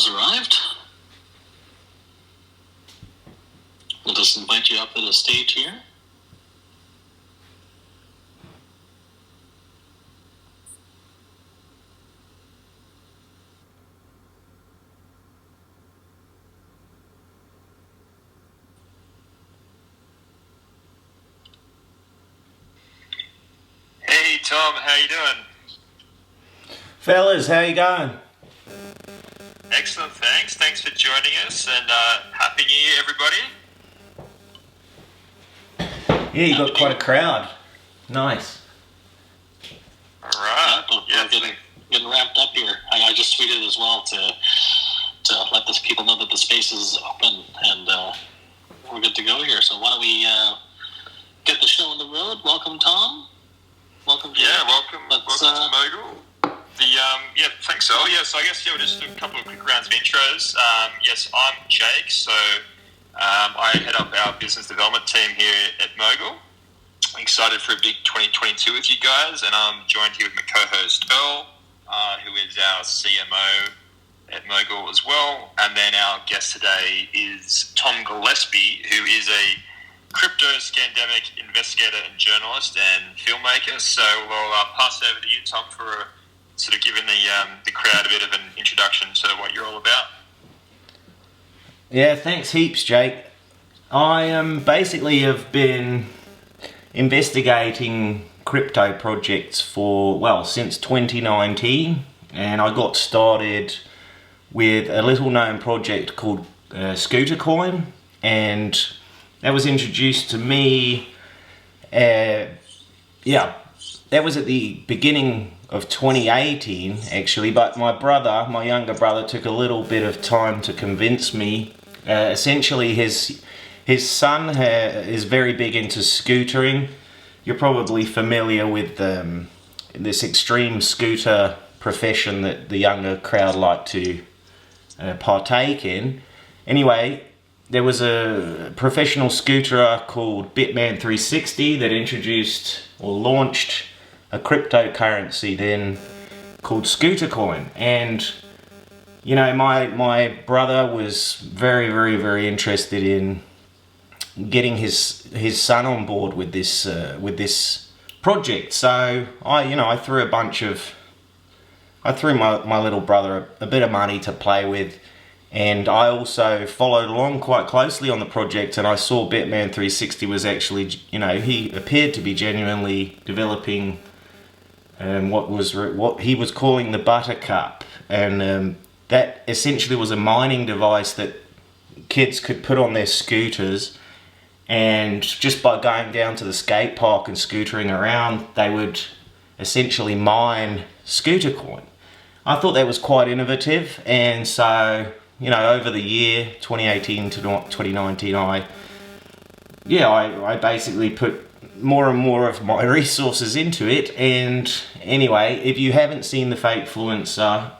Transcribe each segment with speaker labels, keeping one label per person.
Speaker 1: Tom's arrived. We'll just invite you up to the stage here.
Speaker 2: Hey Tom, how you doing?
Speaker 3: Fellas, how you going?
Speaker 2: Excellent, thanks. Thanks for joining us, and Happy New Year, everybody.
Speaker 3: Yeah, you got quite a crowd. Nice.
Speaker 2: All right.
Speaker 1: We're getting wrapped up here. I just tweeted as well to let the people know that the space is open and we're good to go here. So why don't we get the show on the road? Welcome, Tom. Welcome, Jake.
Speaker 2: Yeah, welcome to Mogul. Thanks, Al. So I guess we'll just do a couple of quick rounds of intros. Yes, I'm Jake, so I head up our business development team here at Mogul. I'm excited for a big 2022 with you guys, and I'm joined here with my co-host Earl, who is our CMO at Mogul as well. And then our guest today is Tom Gillespie, who is a crypto scandemic investigator and journalist and filmmaker. So we'll pass it over to you, Tom, for sort of giving the crowd a bit of an introduction to what you're all about.
Speaker 3: Yeah, thanks heaps, Jake. I basically have been investigating crypto projects since 2019, and I got started with a little known project called Scooter Coin, and that was introduced to me, that was at the beginning of 2018 actually, but my younger brother took a little bit of time to convince me. Essentially his son is very big into scootering. You're probably familiar with this extreme scooter profession that the younger crowd like to partake in. Anyway, there was a professional scooterer called Bitjoin 360 that introduced or launched a cryptocurrency then called Scooter Coin. And you know, my brother was very, very, very interested in getting his son on board with this project. So I threw my little brother a bit of money to play with, and I also followed along quite closely on the project, and I saw Bitjoin 360 was actually, he appeared to be genuinely developing what he was calling the Buttercup, and that essentially was a mining device that kids could put on their scooters, and just by going down to the skate park and scootering around, they would essentially mine Scooter Coin. I thought that was quite innovative, and so over the year 2018 to 2019, I basically put more and more of my resources into it. And anyway, if you haven't seen The Fakefluencer,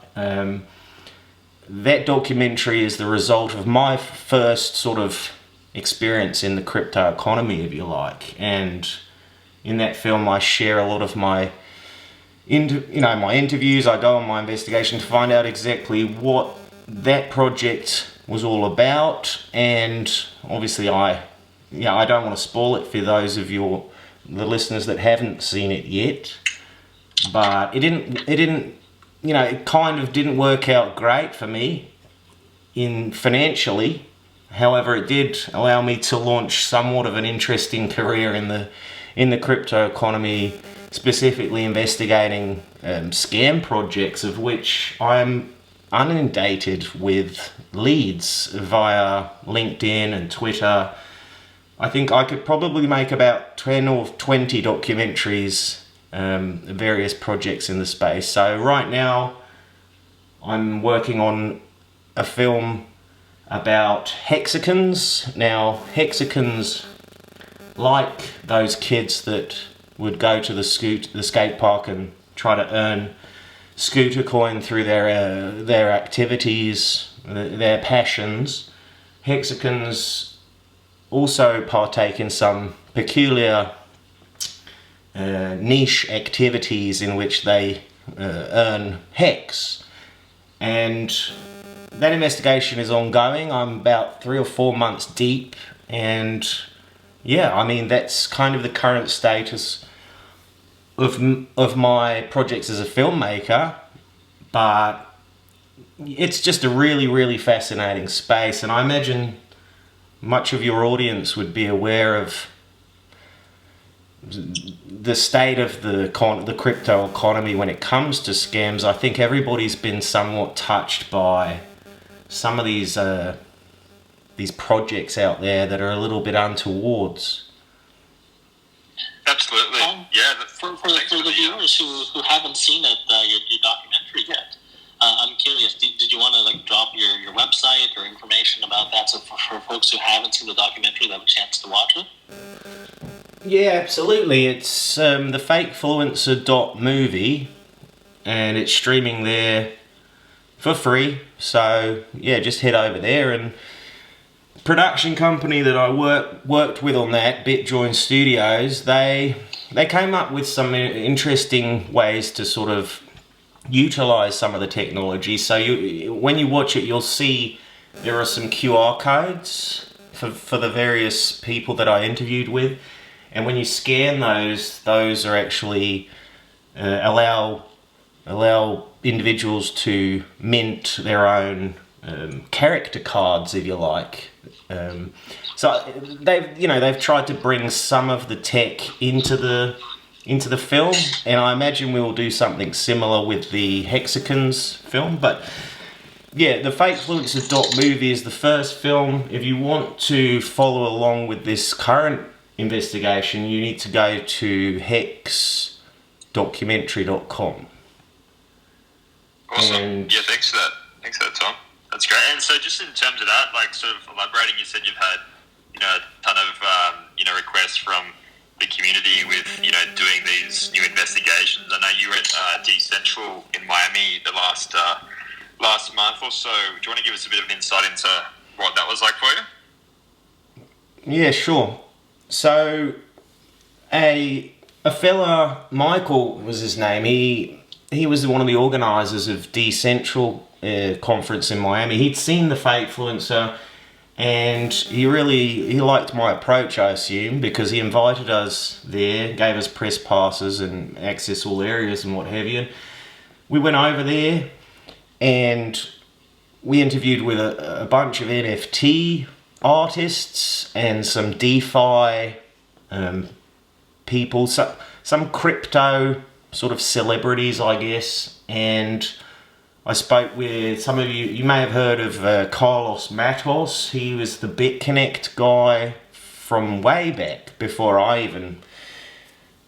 Speaker 3: that documentary is the result of my first sort of experience in the crypto economy, if you like. And in that film, I share a lot of my interviews. I go on my investigation to find out exactly what that project was all about. And obviously, I don't want to spoil it for those of the listeners that haven't seen it yet. But it kind of didn't work out great for me financially. However, it did allow me to launch somewhat of an interesting career in the crypto economy, specifically investigating scam projects, of which I'm inundated with leads via LinkedIn and Twitter. I think I could probably make about 10 or 20 documentaries, various projects in the space. So right now, I'm working on a film about hexagons. Now, hexagons, like those kids that would go to the skate park and try to earn Scooter Coin through their activities, their passions, hexagons also partake in some peculiar niche activities in which they earn hex. And that investigation is ongoing. I'm about 3 or 4 months deep, and yeah, I mean that's kind of the current status of my projects as a filmmaker. But it's just a really, really fascinating space, and I imagine much of your audience would be aware of the state of the crypto economy when it comes to scams. I think everybody's been somewhat touched by some of these projects out there that are a little bit untowards.
Speaker 2: Absolutely.
Speaker 1: For the viewers who haven't seen it, your documentary yet, I'm curious. Did you want to drop your website or information about that, so for folks who haven't seen the documentary, they have a chance to watch it?
Speaker 3: Yeah, absolutely. It's the fakefluencer.movie, and it's streaming there for free. So yeah, just head over there. And production company that I worked with on that, Bitjoin Studios, they came up with some interesting ways to sort of utilize some of the technology. So when you watch it, you'll see there are some QR codes for the various people that I interviewed with, and when you scan those are actually allow individuals to mint their own character cards, if you like. So they've tried to bring some of the tech into the film, and I imagine we'll do something similar with the Hexicans film. But yeah, the fakefluencer.movie is the first film. If you want to follow along with this current investigation, you need to go to hexdocumentary.com.
Speaker 2: Awesome.
Speaker 3: And
Speaker 2: thanks for that, Tom. That's great. And so just in terms of that, sort of elaborating, you said you've had a ton of requests from the community with doing these new investigations. I know you were at Decentral in Miami the last month or so. Do you want to give us a bit of an insight into what that was like for you?
Speaker 3: Yeah, sure. So a fella, Michael was his name. He was one of the organisers of Decentral conference in Miami. He'd seen the Fakefluencer, and he liked my approach, I assume, because he invited us there, gave us press passes and access all areas and what have you. And we went over there and we interviewed with a bunch of NFT artists and some DeFi people, some crypto sort of celebrities, I guess. And I spoke with some of you may have heard of Carlos Matos. He was the BitConnect guy from way back before I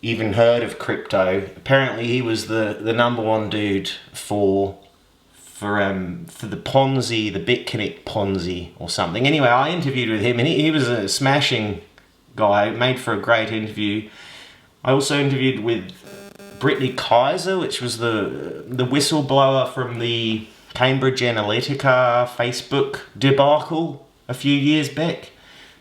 Speaker 3: even heard of crypto. Apparently he was the number one dude for the Ponzi, the BitConnect Ponzi or something. Anyway, I interviewed with him, and he was a smashing guy, made for a great interview. I also interviewed with Brittany Kaiser, which was the whistleblower from the Cambridge Analytica Facebook debacle a few years back.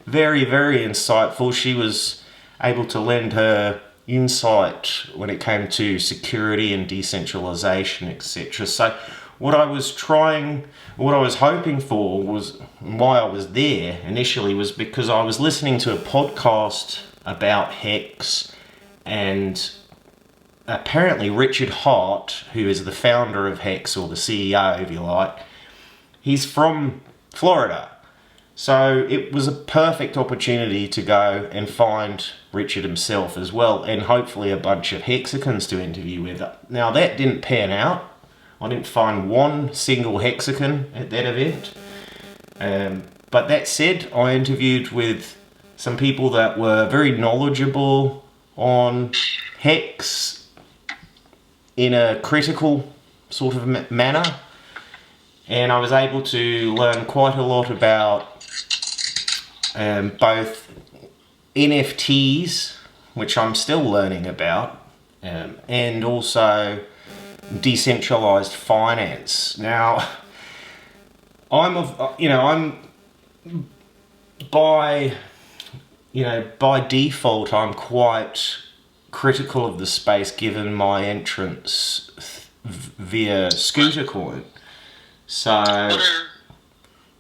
Speaker 3: Very, very insightful. She was able to lend her insight when it came to security and decentralization, etc. So what I was hoping for was, why I was there initially, was because I was listening to a podcast about Hex, and apparently Richard Hart, who is the founder of Hex, or the CEO if you like, he's from Florida. So it was a perfect opportunity to go and find Richard himself as well, and hopefully a bunch of Hexicans to interview with. Now that didn't pan out. I didn't find one single Hexican at that event. But that said, I interviewed with some people that were very knowledgeable on Hex in a critical sort of manner, and I was able to learn quite a lot about both NFTs, which I'm still learning about, and also decentralized finance. Now, I'm by default, I'm quite critical of the space given my entrance via Scooter Coin. So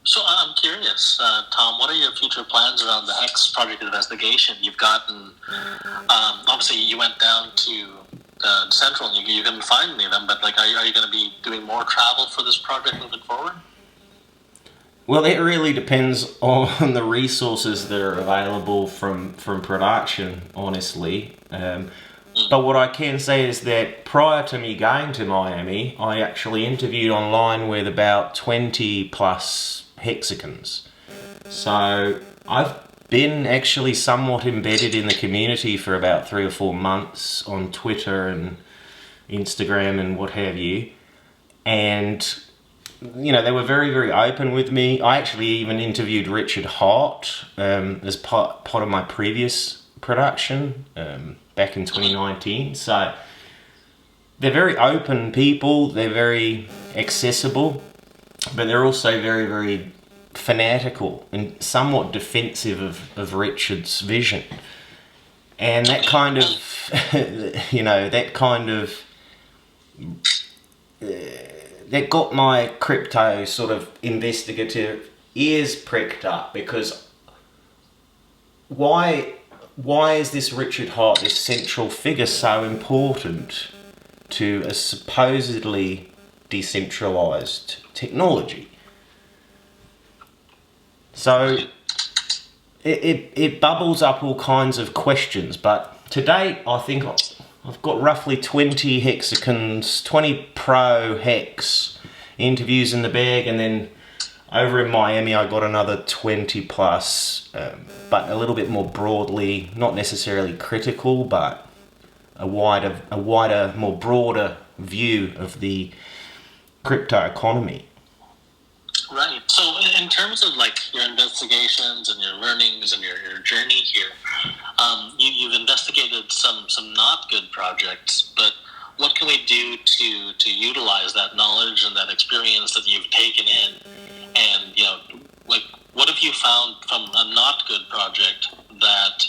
Speaker 1: So I'm curious, Tom, what are your future plans around the Hex project investigation? You've gotten, obviously you went down to Central and you couldn't find any of them, but like, are you going to be doing more travel for this project moving forward?
Speaker 3: Well, it really depends on the resources that are available from production, honestly. But what I can say is that prior to me going to Miami, I actually interviewed online with about 20 plus hexagons. So I've been actually somewhat embedded in the community for about 3 or 4 months on Twitter and Instagram and what have you. And they were very, very open with me. I actually even interviewed Richard Hart as part of my previous production back in 2019. So they're very open people. They're very accessible, but they're also very, very fanatical and somewhat defensive of Richard's vision. And that kind of, that got my crypto sort of investigative ears pricked up, because why is this Richard Hart, this central figure, so important to a supposedly decentralized technology? So it bubbles up all kinds of questions, but to date I think I've got roughly 20 hexagons, 20 pro hex interviews in the bag, and then over in Miami I got another 20 plus, but a little bit more broadly, not necessarily critical, but a wider, more broader view of the crypto economy.
Speaker 1: Right. So in terms of like your investigations and your learnings and your journey here, you've investigated some not good projects, but what can we do to utilize that knowledge and that experience that you've taken in? And, like, what have you found from a not good project that,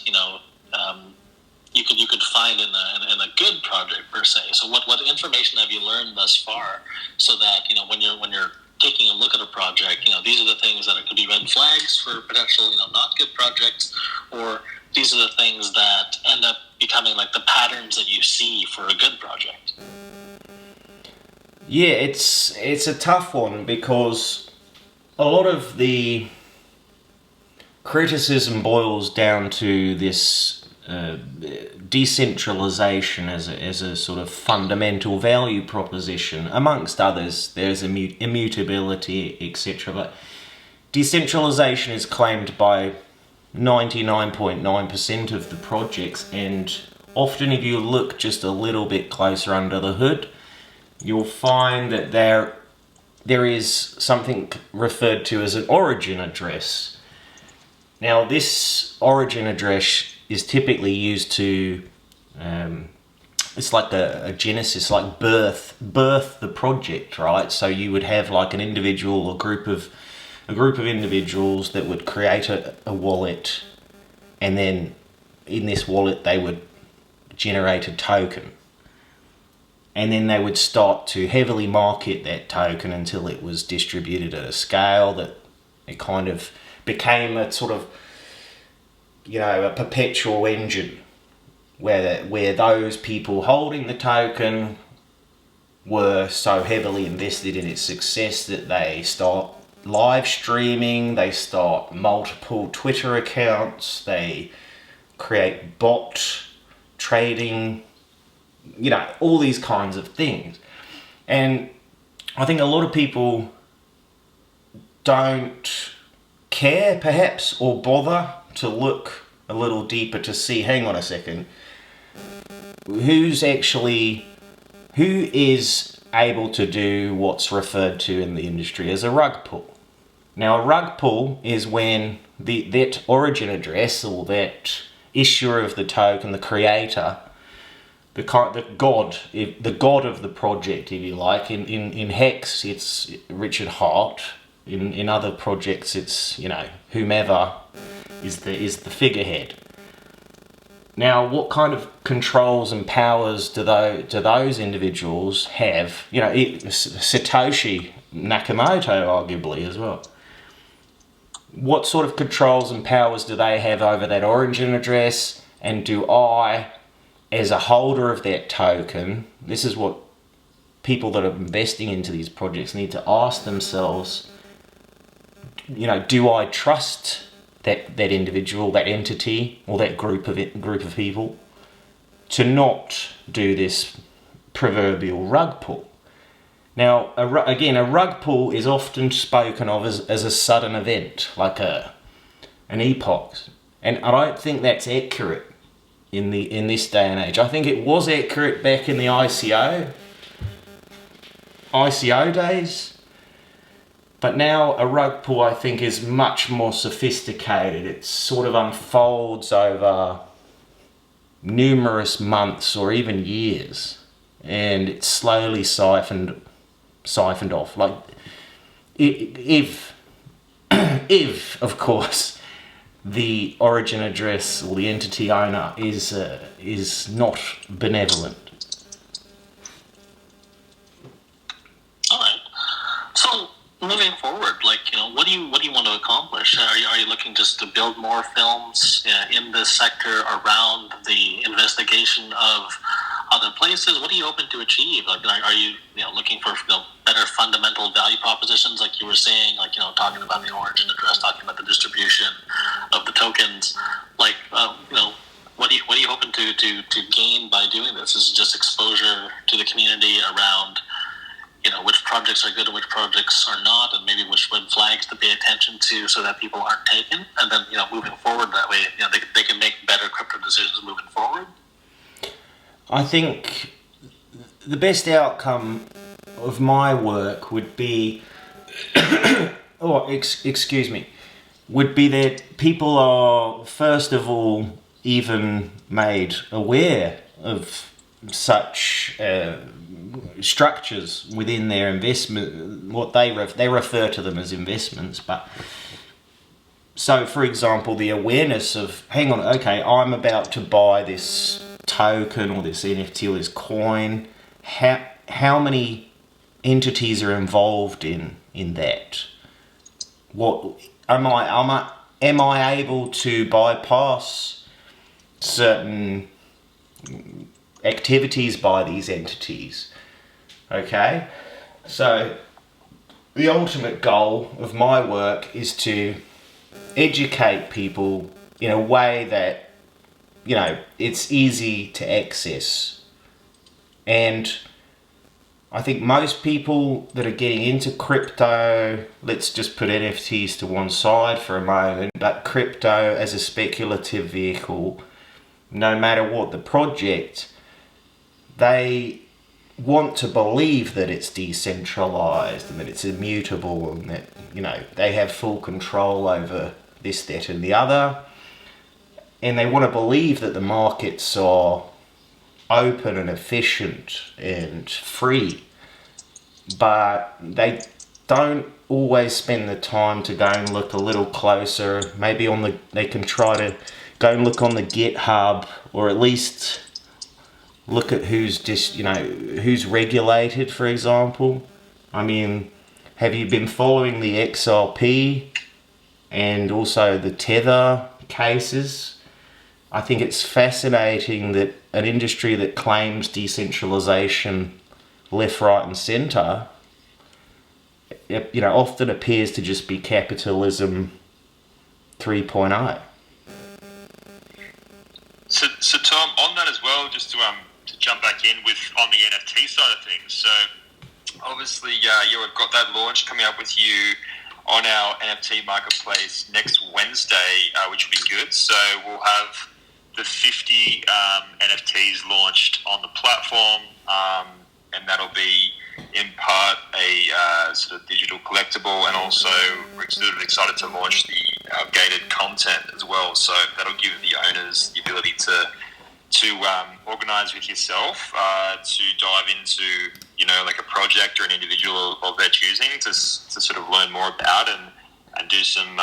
Speaker 1: you could find in a good project per se? So what information have you learned thus far, so that, when you're taking a look at a project, these are the things that could be red flags for potential, not good projects, or these are the things that end up becoming like the patterns that you see for a good project?
Speaker 3: Yeah, it's a tough one, because a lot of the criticism boils down to this decentralization as a sort of fundamental value proposition. Amongst others, there's immutability, etc. But decentralization is claimed by 99.9% of the projects, and often if you look just a little bit closer under the hood, you'll find that there is something referred to as an origin address. Now, this origin address is typically used to, it's like a genesis, like birth the project, right? So you would have like an individual or group of individuals that would create a wallet, and then in this wallet they would generate a token, and then they would start to heavily market that token until it was distributed at a scale that it kind of became a sort of, a perpetual engine where those people holding the token were so heavily invested in its success that they start live streaming, they start multiple Twitter accounts, they create bot trading, all these kinds of things. And I think a lot of people don't care, perhaps, or bother to look a little deeper to see, hang on a second, who is able to do what's referred to in the industry as a rug pull. Now, a rug pull is when that origin address, or that issuer of the token, the creator, the god of the project, if you like. In Hex, it's Richard Hart. In other projects, it's whomever is the figurehead. Now, what kind of controls and powers do those individuals have? Satoshi Nakamoto, arguably, as well. what sort of controls and powers do they have over that origin address, and do I, as a holder of that token, this is what people that are investing into these projects need to ask themselves, do I trust that individual, that entity, or that group of people to not do this proverbial rug pull? Now, a rug pull is often spoken of as a sudden event, like an epoch, and I don't think that's accurate in this day and age. I think it was accurate back in the ICO days, but now a rug pull, I think, is much more sophisticated. It sort of unfolds over numerous months or even years, and it's slowly siphoned off. Like, if of course the origin address or the entity owner is not benevolent.
Speaker 1: All right. So moving forward, what do you want to accomplish? Are you looking just to build more films in this sector around the investigation of other places? What are you hoping to achieve? Are you looking for better fundamental value propositions, like you were saying, talking about the origin address, talking about the distribution of the tokens? What are you hoping to gain by doing this? Is it just exposure to the community around which projects are good and which projects are not, and maybe which red flags to pay attention to so that people aren't taken, and then moving forward that way they can make better crypto decisions moving forward?
Speaker 3: I think the best outcome of my work would be would be that people are, first of all, even made aware of such structures within their investment, what they refer to them as investments. But so, for example, the awareness of, hang on, okay, I'm about to buy this token or this NFT or this coin. How many entities are involved in that? What am I able to bypass certain activities by these entities? Okay, so the ultimate goal of my work is to educate people in a way that it's easy to access. And I think most people that are getting into crypto, let's just put NFTs to one side for a moment, but crypto as a speculative vehicle, no matter what the project, they want to believe that it's decentralized and that it's immutable and that they have full control over this, that and the other. And they want to believe that the markets are open and efficient and free. But they don't always spend the time to go and look a little closer. Maybe they can try to go and look on the GitHub, or at least look at who's regulated, for example. I mean, have you been following the XRP and also the Tether cases? I think it's fascinating that an industry that claims decentralization left, right and centre, often appears to just be capitalism 3.0.
Speaker 2: So Tom, on that as well, just to jump back in on the NFT side of things. So obviously, we've got that launch coming up with you on our NFT marketplace next Wednesday, which will be good. So we'll have the 50 NFTs launched on the platform, and that'll be in part a sort of digital collectible, and also we're sort of excited to launch the gated content as well. So that'll give the owners the ability to organize with yourself, to dive into like a project or an individual of their choosing to sort of learn more about and do some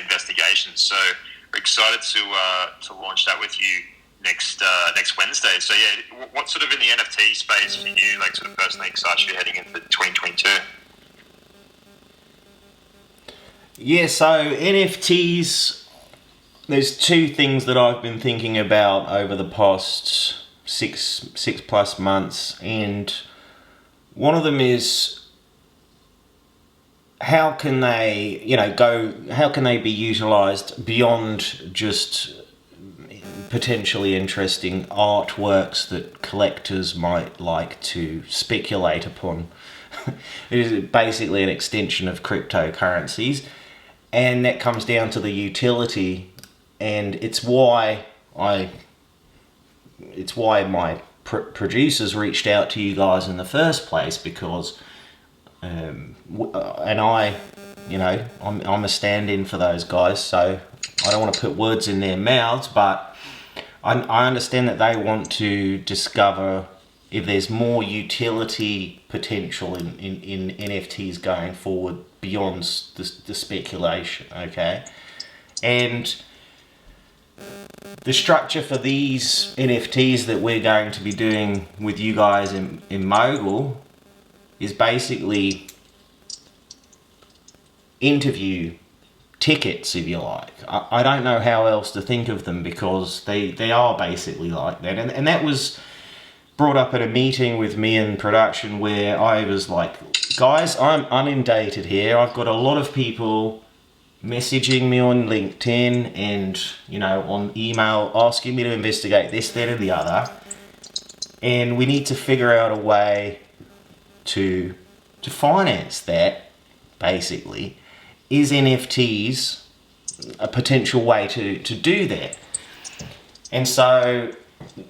Speaker 2: investigations. So we're excited to launch that with you next Wednesday. So yeah, what sort of in the NFT space for you, like sort of personally excites you heading into 2022?
Speaker 3: Yeah, so NFTs, there's two things that I've been thinking about over the past six plus months, and one of them is how can they be utilized beyond just potentially interesting artworks that collectors might like to speculate upon. It is basically an extension of cryptocurrencies, and that comes down to the utility, and it's why my producers reached out to you guys in the first place, because I'm a stand-in for those guys, so I don't want to put words in their mouths, but I understand that they want to discover if there's more utility potential in NFTs going forward beyond the speculation, okay? And the structure for these NFTs that we're going to be doing with you guys in Mogul is basically interview tickets, if you like. I don't know how else to think of them, because they are basically like that. And that was brought up at a meeting with me in production, where I was like, guys, I'm inundated here. I've got a lot of people messaging me on LinkedIn and, on email, asking me to investigate this, that, and the other. And we need to figure out a way to finance that, basically. Is NFTs a potential way to do that? And so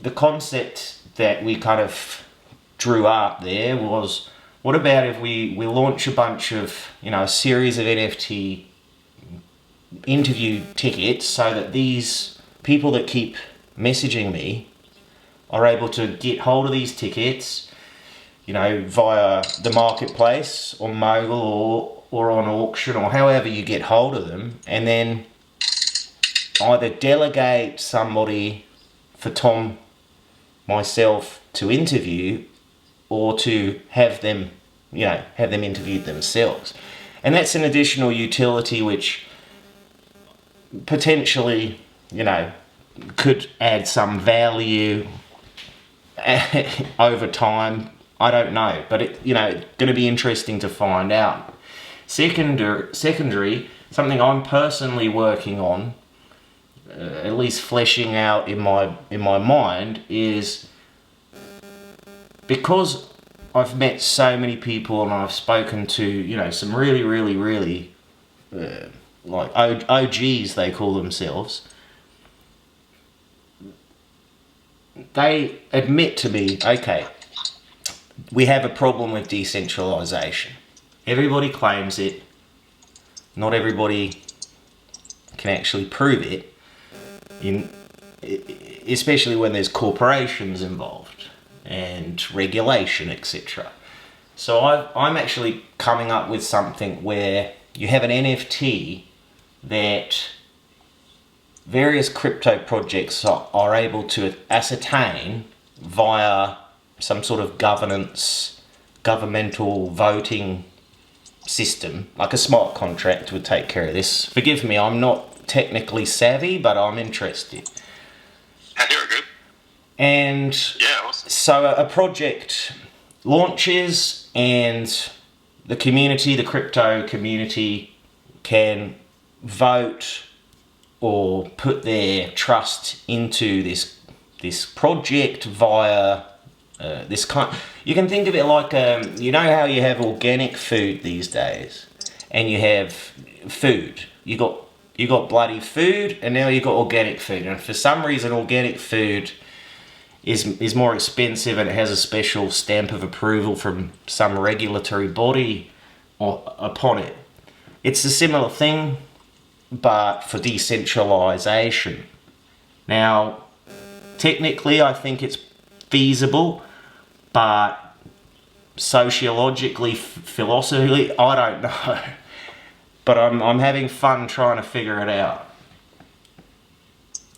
Speaker 3: the concept that we kind of drew up there was, what about if we launch a bunch of, a series of NFT interview tickets, so that these people that keep messaging me are able to get hold of these tickets, via the marketplace or Mogul or on auction, or however you get hold of them, and then either delegate somebody for Tom, myself, to interview, or to have them interviewed themselves. And that's an additional utility which potentially, could add some value over time. I don't know, but it's going to be interesting to find out. Secondary, something I'm personally working on, at least fleshing out in my mind, is because I've met so many people and I've spoken to some really, really, really like OGs, they call themselves. They admit to me, okay, we have a problem with decentralization. Everybody claims it. Not everybody can actually prove it, especially when there's corporations involved and regulation, etc. So I'm actually coming up with something where you have an NFT that various crypto projects are able to ascertain via some sort of governmental voting system, like a smart contract would take care of this. Forgive me, I'm not technically savvy, but I'm interested.
Speaker 2: Very good.
Speaker 3: And
Speaker 2: yeah, awesome.
Speaker 3: So a project launches, and the crypto community can vote or put their trust into this project via this kind. You can think of it like you know how you have organic food these days, and you have food. You got bloody food, and now you got organic food. And for some reason, organic food is more expensive, and it has a special stamp of approval from some regulatory body upon it. It's a similar thing, but for decentralization. Now, technically, I think it's feasible, but sociologically, philosophically, I don't know. But I'm having fun trying to figure it out.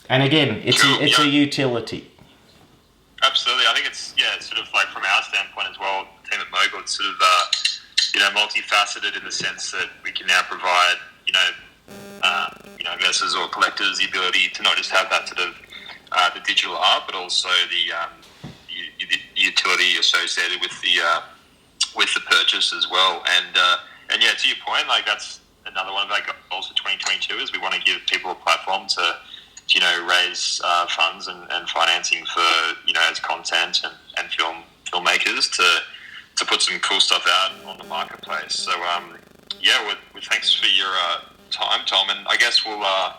Speaker 3: And again, it's a utility.
Speaker 2: Absolutely, I think it's sort of like from our standpoint as well, team at Mogul, it's sort of multifaceted in the sense that we can now provide investors or collectors the ability to not just have that sort of the digital art, but also the utility associated with the purchase as well. And yeah, to your point, like that's another one of our goals for 2022 is we want to give people a platform to raise funds and financing for as content and filmmakers to put some cool stuff out on the marketplace. So with thanks for your time, Tom, and I guess we know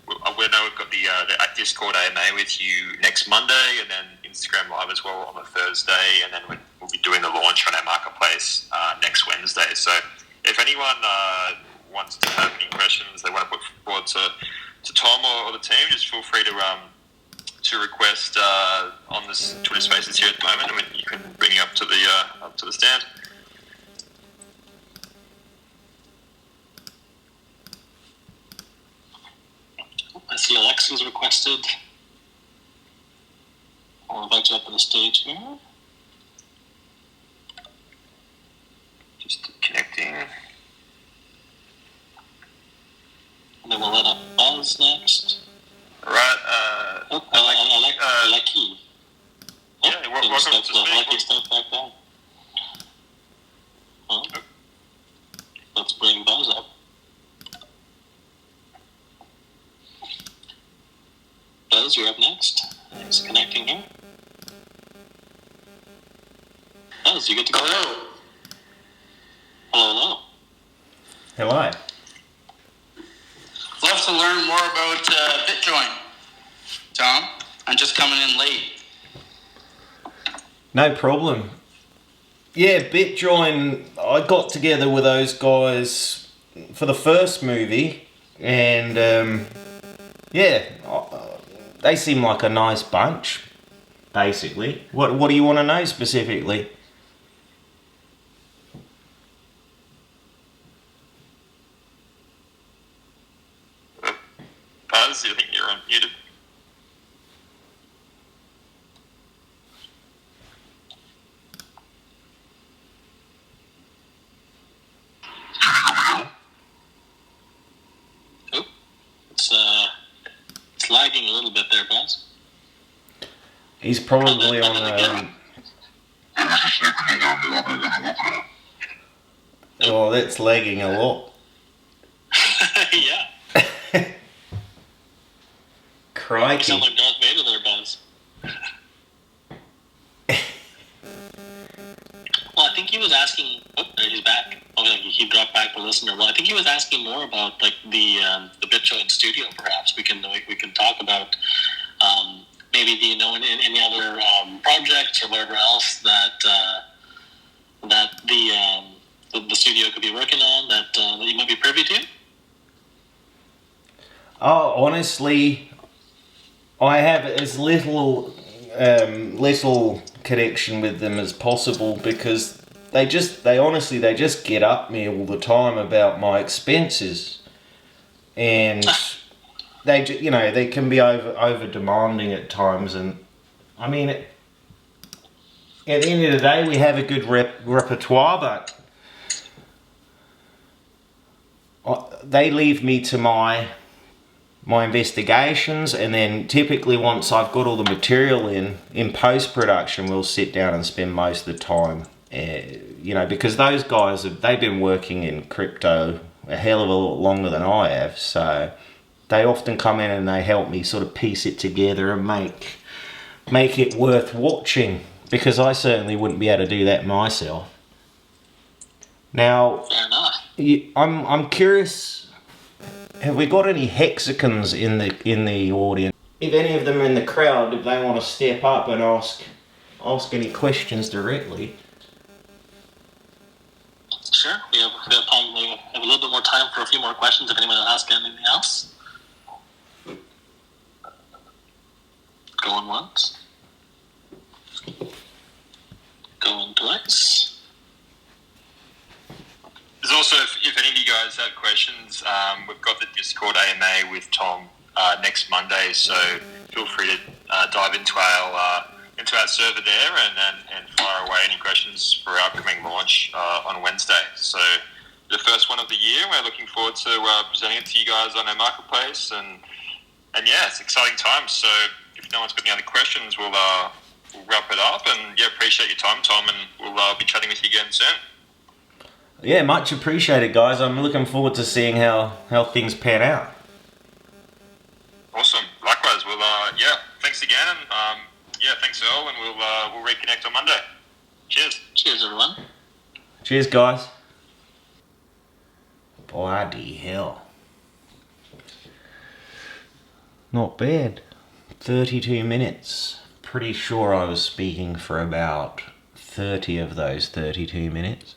Speaker 2: we've got the Discord AMA with you next Monday, and then Instagram Live as well on a Thursday, and then we'll be doing the launch on our marketplace next Wednesday. So if anyone wants to have any questions they want to put forward to Tom or the team, just feel free to request on this Twitter Spaces here at the moment, and you can bring you up to the stand.
Speaker 1: I see Alexa's requested. I'll invite you up on the stage here.
Speaker 2: Just connecting.
Speaker 1: And then we'll let up Buzz next.
Speaker 2: All right.
Speaker 1: Aleki.
Speaker 2: Yeah, welcome to speak.
Speaker 1: Aleki stepped back down. Well, let's bring Buzz up. Buzz, you're up next. He's connecting here. Buzz, you get to go.
Speaker 4: Hello.
Speaker 1: Hello.
Speaker 3: Hello.
Speaker 4: Love to learn more about Bitjoin, Tom. I'm just coming in late.
Speaker 3: No problem. Yeah, Bitjoin, I got together with those guys for the first movie, and they seem like a nice bunch, basically. What do you want to know specifically?
Speaker 2: Buzz, I think you're unmuted.
Speaker 1: Oh, it's lagging a little bit there, Buzz.
Speaker 3: He's probably on Oh, that's lagging a lot.
Speaker 1: Yeah.
Speaker 3: Crikey.
Speaker 1: You sound like Darth Vader there, Buzz. Well, I think he was asking. Oh, there he's back. Oh, he dropped back to listener. Well, I think he was asking more about like the Bitjoin studio. Perhaps we can talk about maybe any other projects or whatever else that the studio could be working on that you might be privy to.
Speaker 3: Oh, honestly, I have as little connection with them as possible because they honestly get up me all the time about my expenses, and they can be over demanding at times, and I mean at the end of the day we have a good repertoire, but they leave me to my investigations, and then typically once I've got all the material in post-production, we'll sit down and spend most of the time, because those guys they've been working in crypto a hell of a lot longer than I have, so they often come in and they help me sort of piece it together and make it worth watching, because I certainly wouldn't be able to do that myself. Now,
Speaker 1: Fair enough.
Speaker 3: I'm curious. Have we got any hexagons in the audience? If any of them are in the crowd, if they want to step up and ask any questions directly.
Speaker 1: Sure. We have time. We have a little bit more time for a few more questions if anyone asks anything else. Going once. Going twice.
Speaker 2: There's also, if any of you guys have questions, we've got the Discord AMA with Tom next Monday, so feel free to dive into our server there and fire away any questions for our upcoming launch on Wednesday. So the first one of the year. We're looking forward to presenting it to you guys on our marketplace, and yeah, it's exciting times. So if no one's got any other questions, we'll wrap it up. And yeah, appreciate your time, Tom, and we'll be chatting with you again soon.
Speaker 3: Yeah, much appreciated, guys. I'm looking forward to seeing how things pan out.
Speaker 2: Awesome. Likewise. Well, yeah, thanks again, and yeah, thanks, Earl, and we'll reconnect on Monday. Cheers.
Speaker 1: Cheers, everyone.
Speaker 3: Cheers, guys. Bloody hell. Not bad. 32 minutes. Pretty sure I was speaking for about 30 of those 32 minutes.